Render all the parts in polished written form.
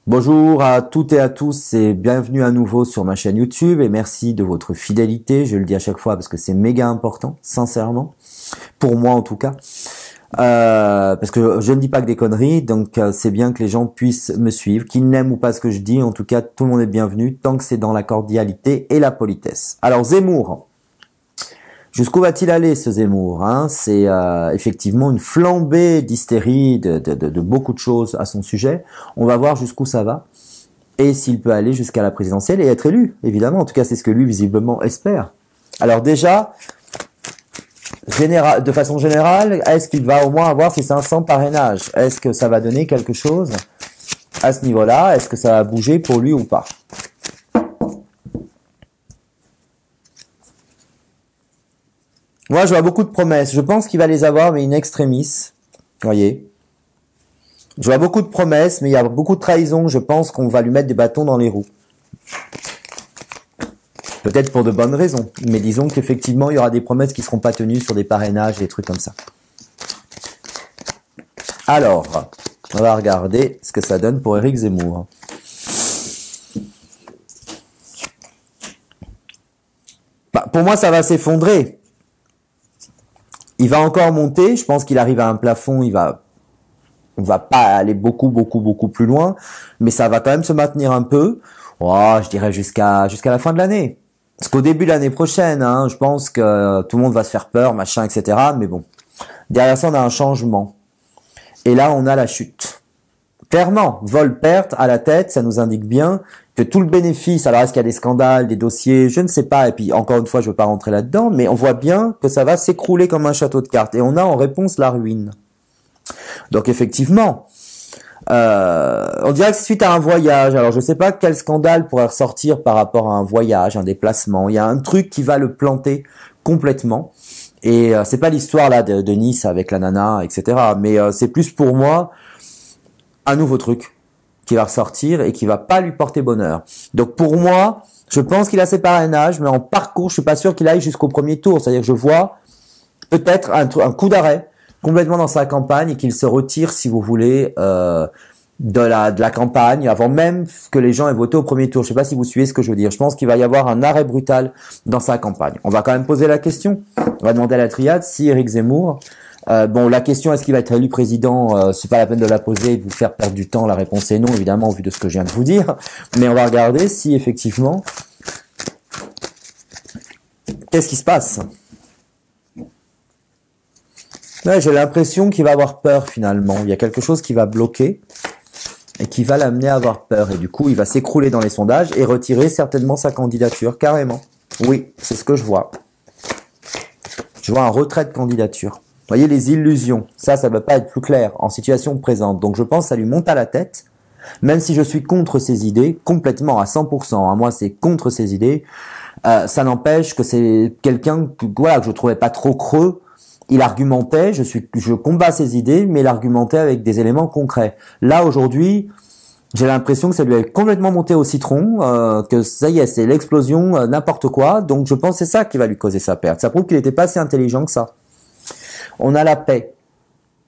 Bonjour à toutes et à tous et bienvenue à nouveau sur ma chaîne YouTube et merci de votre fidélité, je le dis à chaque fois parce que c'est méga important, sincèrement, pour moi en tout cas, parce que je ne dis pas que des conneries, donc c'est bien que les gens puissent me suivre, qu'ils n'aiment ou pas ce que je dis, en tout cas tout le monde est bienvenu tant que c'est dans la cordialité et la politesse. Alors Zemmour. Jusqu'où va-t-il aller ce Zemmour, hein? C'est effectivement une flambée d'hystérie, de beaucoup de choses à son sujet. On va voir jusqu'où ça va et s'il peut aller jusqu'à la présidentielle et être élu, évidemment. En tout cas, c'est ce que lui visiblement espère. Alors déjà, de façon générale, est-ce qu'il va au moins avoir ses 500 parrainages? Est-ce que ça va donner quelque chose à ce niveau-là? Est-ce que ça va bouger pour lui ou pas? Moi, je vois beaucoup de promesses. Je pense qu'il va les avoir, mais in extremis. Vous voyez. Je vois beaucoup de promesses, mais il y a beaucoup de trahison. Je pense qu'on va lui mettre des bâtons dans les roues. Peut-être pour de bonnes raisons. Mais disons qu'effectivement, il y aura des promesses qui ne seront pas tenues sur des parrainages et des trucs comme ça. Alors, on va regarder ce que ça donne pour Éric Zemmour. Bah, pour moi, ça va s'effondrer. Il va encore monter. Je pense qu'il arrive à un plafond. On va pas aller beaucoup plus loin, mais ça va quand même se maintenir un peu. Oh, je dirais jusqu'à la fin de l'année. Parce qu'au début de l'année prochaine, hein, je pense que tout le monde va se faire peur, machin, etc. Mais bon, derrière ça, on a un changement. Et là, on a la chute. Clairement, vol-perte à la tête, ça nous indique bien que tout le bénéfice, alors est-ce qu'il y a des scandales, des dossiers, je ne sais pas, et puis encore une fois, je veux pas rentrer là-dedans, mais on voit bien que ça va s'écrouler comme un château de cartes. Et on a en réponse la ruine. Donc effectivement, on dirait que c'est suite à un voyage. Alors je sais pas quel scandale pourrait ressortir par rapport à un voyage, un déplacement. Il y a un truc qui va le planter complètement. Et c'est pas l'histoire là de Nice avec la nana, etc. Mais c'est plus pour moi un nouveau truc qui va ressortir et qui va pas lui porter bonheur. Donc pour moi, je pense qu'il a ses parrainages, mais en parcours, je suis pas sûr qu'il aille jusqu'au premier tour. C'est-à-dire que je vois peut-être un coup d'arrêt complètement dans sa campagne et qu'il se retire, si vous voulez, de la campagne avant même que les gens aient voté au premier tour. Je sais pas si vous suivez ce que je veux dire. Je pense qu'il va y avoir un arrêt brutal dans sa campagne. On va quand même poser la question. On va demander à la triade si Éric Zemmour, bon, la question est-ce qu'il va être élu président, c'est pas la peine de la poser et de vous faire perdre du temps. La réponse est non, évidemment, au vu de ce que je viens de vous dire. Mais on va regarder si effectivement, qu'est-ce qui se passe? Ouais, j'ai l'impression qu'il va avoir peur finalement. Il y a quelque chose qui va bloquer et qui va l'amener à avoir peur. Et du coup, il va s'écrouler dans les sondages et retirer certainement sa candidature, carrément. Oui, c'est ce que je vois. Je vois un retrait de candidature. Vous voyez les illusions. Ça ne va pas être plus clair en situation présente. Donc je pense que ça lui monte à la tête. Même si je suis contre ses idées, complètement à 100%, hein, moi c'est contre ses idées, ça n'empêche que c'est quelqu'un que je trouvais pas trop creux. Il argumentait, je combats ses idées, mais il argumentait avec des éléments concrets. Là, aujourd'hui, j'ai l'impression que ça lui a complètement monté au citron, que ça y est, c'est l'explosion, n'importe quoi. Donc, je pense que c'est ça qui va lui causer sa perte. Ça prouve qu'il n'était pas si intelligent que ça. On a la paix.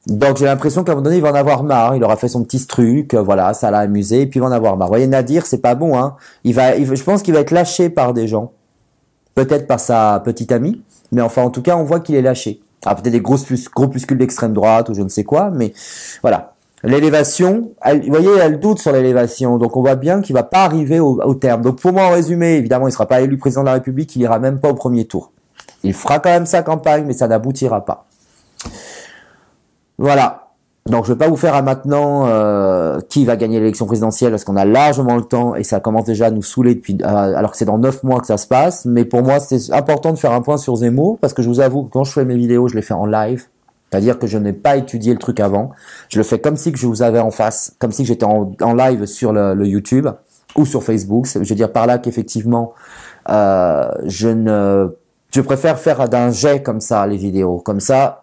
Donc, j'ai l'impression qu'à un moment donné, il va en avoir marre. Il aura fait son petit truc, voilà, ça l'a amusé, et puis il va en avoir marre. Vous voyez, Nadir, c'est pas bon, hein. Je pense qu'il va être lâché par des gens. Peut-être par sa petite amie, mais enfin, en tout cas, on voit qu'il est lâché. Ah, peut-être des groupuscules d'extrême droite ou je ne sais quoi, mais voilà. L'élévation, vous voyez, elle doute sur l'élévation, donc on voit bien qu'il va pas arriver au terme. Donc pour moi, en résumé, évidemment, il sera pas élu président de la République, il ira même pas au premier tour. Il fera quand même sa campagne, mais ça n'aboutira pas. Voilà. Donc je vais pas vous faire à maintenant qui va gagner l'élection présidentielle parce qu'on a largement le temps et ça commence déjà à nous saouler depuis alors que c'est dans 9 mois que ça se passe. Mais pour moi c'est important de faire un point sur Zemmour parce que je vous avoue que quand je fais mes vidéos je les fais en live, c'est-à-dire que je n'ai pas étudié le truc avant. Je le fais comme si que je vous avais en face, comme si que j'étais en live sur le YouTube ou sur Facebook. Je veux dire par là qu'effectivement je préfère faire d'un jet comme ça les vidéos, comme ça.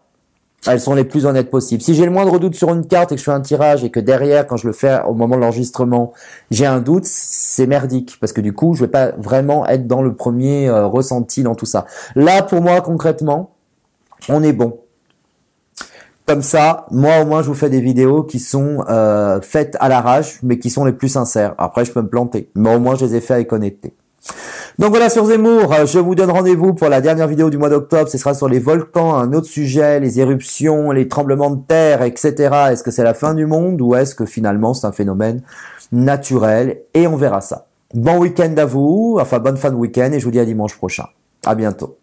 Elles sont les plus honnêtes possibles. Si j'ai le moindre doute sur une carte et que je fais un tirage et que derrière, quand je le fais au moment de l'enregistrement, j'ai un doute, c'est merdique. Parce que du coup, je vais pas vraiment être dans le premier ressenti dans tout ça. Là, pour moi, concrètement, on est bon. Comme ça, moi au moins je vous fais des vidéos qui sont faites à l'arrache, mais qui sont les plus sincères. Après je peux me planter, mais au moins je les ai fait avec honnêteté. Donc voilà sur Zemmour, je vous donne rendez-vous pour la dernière vidéo du mois d'octobre. Ce sera sur les volcans, un autre sujet, les éruptions, les tremblements de terre, etc. Est-ce que c'est la fin du monde ou est-ce que finalement c'est un phénomène naturel? Et on verra ça. Bon week-end à vous, enfin bonne fin de week-end et je vous dis à dimanche prochain. À bientôt.